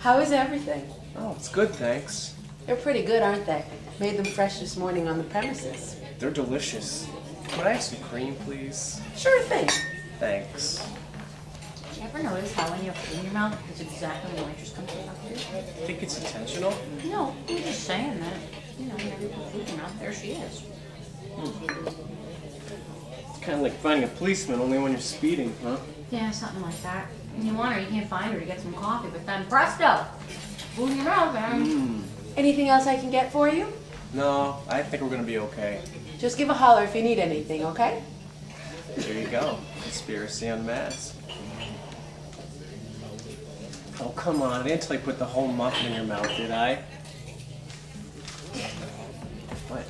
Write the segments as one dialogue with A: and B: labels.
A: How is everything?
B: Oh, it's good, thanks.
A: They're pretty good, aren't they? Made them fresh this morning on the premises.
B: They're delicious. Could I have some cream, please?
A: Sure thing.
B: Thanks.
C: You ever notice how when you have food in your mouth, it's exactly when the waitress comes to talk to you?
B: Think it's intentional?
C: No, I'm just saying that, whenever you put food in your mouth, there she is.
B: It's kind of like finding a policeman, only when you're speeding, huh?
C: Yeah, something like that. When you want her, you can't find her to get some coffee, but then presto! Food in your mouth, man.
A: Anything else I can get for you?
B: No, I think we're gonna be okay.
A: Just give a holler if you need anything, okay?
B: There you go. Conspiracy unmasked. Oh, come on. I didn't tell you put the whole muffin in your mouth, did I? What?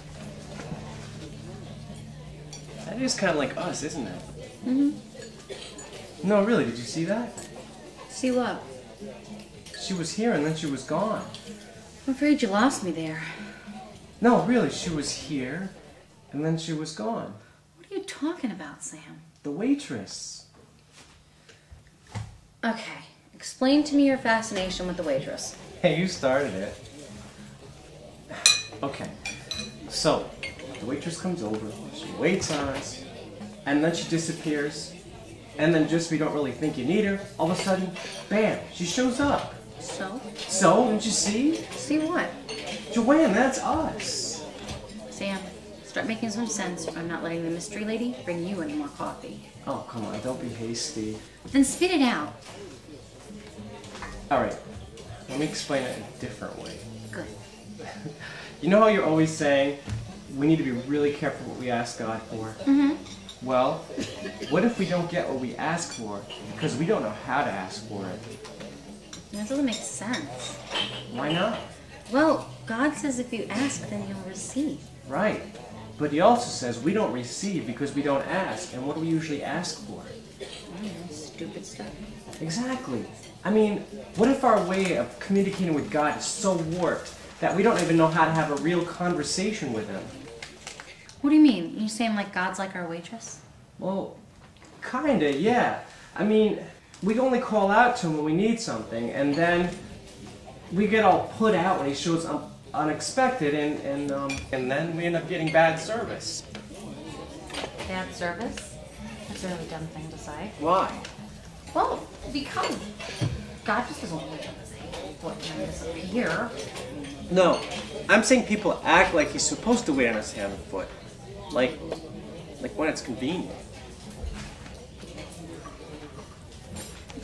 B: That is kind of like us, isn't it? No, really, did you see that?
C: See what?
B: She was here and then she was gone.
C: I'm afraid you lost me there.
B: No, really, she was here and then she was gone.
C: What are you talking about, Sam?
B: The waitress.
C: Okay, explain to me your fascination with the waitress.
B: Hey, you started it. Okay, so the waitress comes over, she waits on us, and then she disappears. And then just when you don't really think you need her, all of a sudden, bam, she shows up.
C: So?
B: So, didn't you see?
C: See what?
B: Joann, that's us.
C: Sam, start making some sense or I'm not letting the mystery lady bring you any more coffee.
B: Oh, come on, don't be hasty.
C: Then spit it out.
B: All right, let me explain it a different way.
C: Good.
B: You know how you're always saying we need to be really careful what we ask God for?
C: Mm-hmm.
B: Well, what if we don't get what we ask for because we don't know how to ask for it?
C: That doesn't make sense.
B: Why not?
C: Well, God says if you ask, then you'll receive.
B: Right. But he also says we don't receive because we don't ask. And what do we usually ask for?
C: Stupid stuff.
B: Exactly. I mean, what if our way of communicating with God is so warped that we don't even know how to have a real conversation with him?
C: What do you mean? You saying like God's like our waitress?
B: Well, kinda, yeah. I mean, we only call out to him when we need something, and then we get all put out when he shows up unexpected, and then we end up getting bad service.
C: Bad service? That's a really dumb thing to say.
B: Why?
C: Well, because God just doesn't wait for it to disappear.
B: No, I'm saying people act like he's supposed to wait on his hand and foot. Like when it's convenient.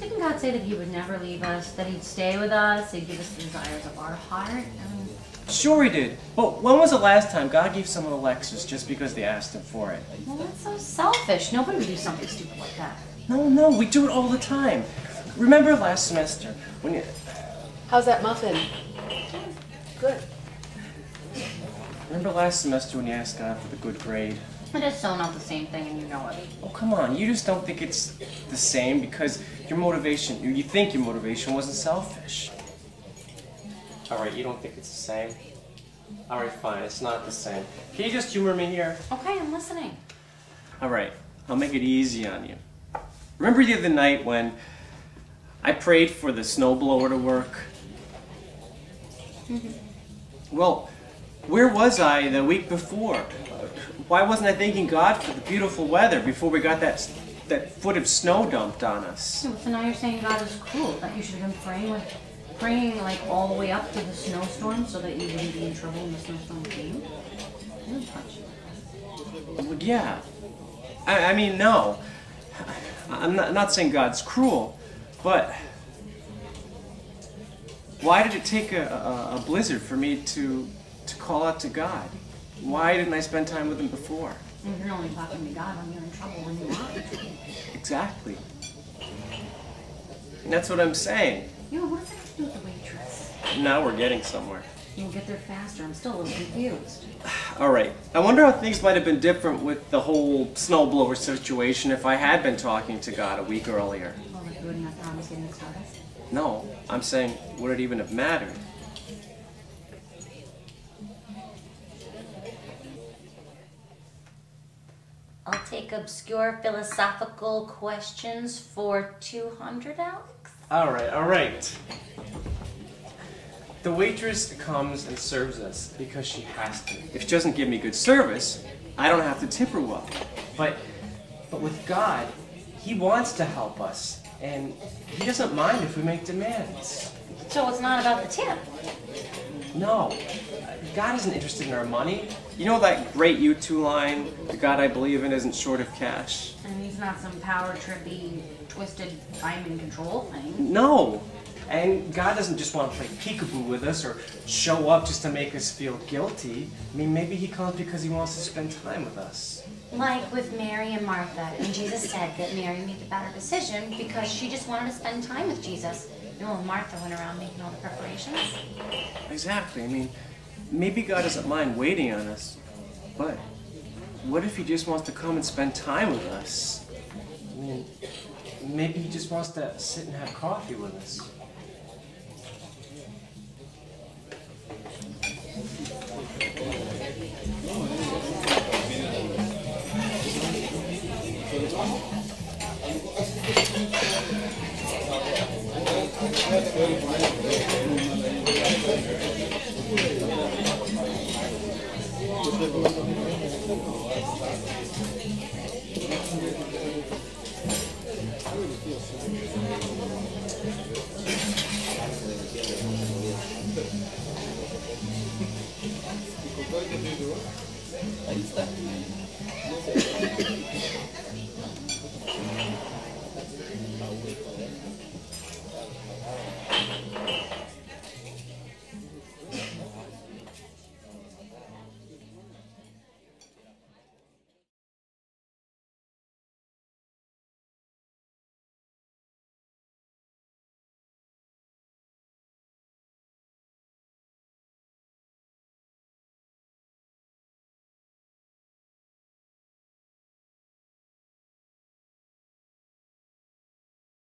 C: Didn't God say that he would never leave us, that he'd stay with us, he'd give us the desires of our heart? I mean,
B: Sure he did. But when was the last time God gave someone a Lexus just because they asked him for it?
C: well, that's so selfish. Nobody would do something stupid like that.
B: No, we do it all the time. Remember last semester when you...
A: How's that muffin? Good.
B: Remember last semester when you asked God for the good grade?
C: It is so not the same thing, and you know it.
B: Oh, come on. You just don't think it's the same because your motivation, you think your motivation wasn't selfish. Alright, you don't think it's the same? Alright, fine. It's not the same. Can you just humor me here?
C: Okay, I'm listening.
B: Alright, I'll make it easy on you. Remember the other night when I prayed for the snowblower to work? Well, where was I the week before? Why wasn't I thanking God for the beautiful weather before we got that foot of snow dumped on us?
C: So now you're saying God is cruel, that you should have been praying like all the way up to the snowstorm so that you wouldn't be in trouble when the snowstorm came? That would touch you.
B: Well, yeah. I mean, no. I'm not saying God's cruel, but why did it take a blizzard for me to call out to God? Why didn't I spend time with him before?
C: And you're only talking to God when you're in trouble when you aren't.
B: Exactly. And that's what I'm saying.
C: You know, what does that have to do with the waitress?
B: Now we're getting somewhere.
C: You'll get there faster. I'm still a little confused.
B: Alright, I wonder how things might have been different with the whole snowblower situation if I had been talking to God a week earlier.
C: Well, like you wouldn't have promised getting started.
B: No, I'm saying, would it even have mattered?
C: I'll take obscure philosophical questions for 200, Alex.
B: Alright. The waitress comes and serves us because she has to. If she doesn't give me good service, I don't have to tip her well. But with God, He wants to help us, and He doesn't mind if we make demands.
C: So it's not about the tip.
B: No, God isn't interested in our money. You know that great U2 line, "The God I believe in isn't short of cash"?
C: And he's not some power trippy, twisted, I'm in control thing.
B: No. And God doesn't just want to play peekaboo with us or show up just to make us feel guilty. I mean, maybe He comes because He wants to spend time with us.
D: Like with Mary and Martha, and Jesus said that Mary made the better decision because she just wanted to spend time with Jesus. You know, Martha went around making all the preparations.
B: Exactly. I mean, maybe God doesn't mind waiting on us, but what if He just wants to come and spend time with us? I mean, maybe He just wants to sit and have coffee with us.